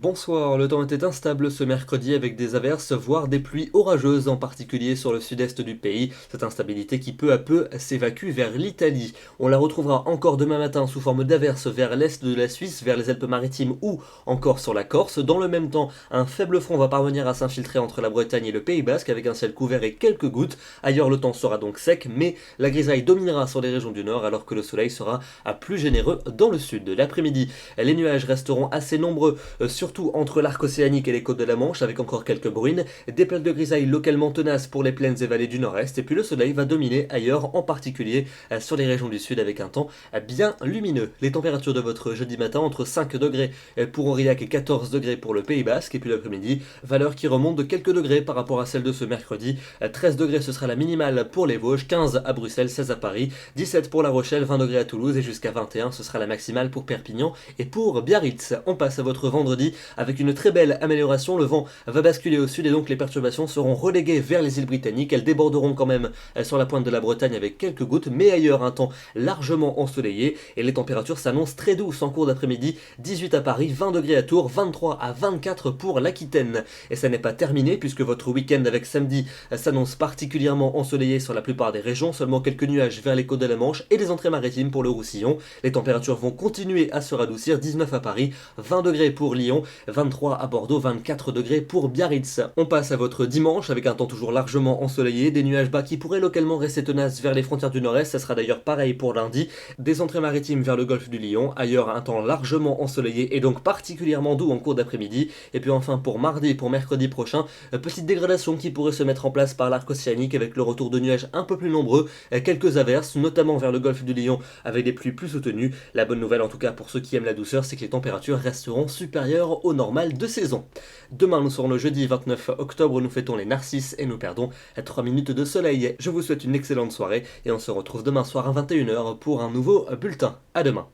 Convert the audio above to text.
Bonsoir, le temps était instable ce mercredi avec des averses, voire des pluies orageuses, en particulier sur le sud-est du pays. Cette instabilité qui peu à peu s'évacue vers l'Italie. On la retrouvera encore demain matin sous forme d'averses vers l'est de la Suisse, vers les Alpes-Maritimes ou encore sur la Corse. Dans le même temps, un faible front va parvenir à s'infiltrer entre la Bretagne et le Pays Basque avec un ciel couvert et quelques gouttes. Ailleurs, le temps sera donc sec, mais la grisaille dominera sur les régions du nord alors que le soleil sera à plus généreux dans le sud. L'après-midi, les nuages resteront assez nombreux, surtout entre l'arc océanique et les côtes de la Manche, avec encore quelques bruines, des plaques de grisaille localement tenaces pour les plaines et vallées du nord-est, et puis le soleil va dominer ailleurs, en particulier sur les régions du sud, avec un temps bien lumineux. Les températures de votre jeudi matin entre 5 degrés pour Aurillac et 14 degrés pour le Pays Basque, et puis l'après-midi, valeur qui remonte de quelques degrés par rapport à celle de ce mercredi. 13 degrés ce sera la minimale pour les Vosges, 15 à Bruxelles, 16 à Paris, 17 pour La Rochelle, 20 degrés à Toulouse, et jusqu'à 21 ce sera la maximale pour Perpignan et pour Biarritz. On passe à votre vendredi avec une très belle amélioration. Le vent va basculer au sud et donc les perturbations seront reléguées vers les îles britanniques. Elles déborderont quand même sur la pointe de la Bretagne avec quelques gouttes, mais ailleurs un temps largement ensoleillé et les températures s'annoncent très douces en cours d'après-midi. 18 à Paris, 20 degrés à Tours, 23 à 24 pour l'Aquitaine. Et ça n'est pas terminé puisque votre week-end avec samedi s'annonce particulièrement ensoleillé sur la plupart des régions. Seulement quelques nuages vers les côtes de la Manche et les entrées maritimes pour le Roussillon. Les températures vont continuer à se radoucir. 19 à Paris, 20 degrés pour Lyon, 23 à Bordeaux, 24 degrés pour Biarritz. On passe à votre dimanche avec un temps toujours largement ensoleillé, des nuages bas qui pourraient localement rester tenaces vers les frontières du nord-est, ça sera d'ailleurs pareil pour lundi, des entrées maritimes vers le golfe du Lion, ailleurs un temps largement ensoleillé et donc particulièrement doux en cours d'après-midi, et puis enfin pour mardi et pour mercredi prochain, petite dégradation qui pourrait se mettre en place par l'arc océanique avec le retour de nuages un peu plus nombreux, quelques averses, notamment vers le golfe du Lion avec des pluies plus soutenues. La bonne nouvelle en tout cas pour ceux qui aiment la douceur, c'est que les températures resteront supérieures au normal de saison. Demain, nous serons le jeudi 29 octobre, nous fêtons les Narcisses et nous perdons 3 minutes de soleil. Je vous souhaite une excellente soirée et on se retrouve demain soir à 21 h pour un nouveau bulletin. À demain.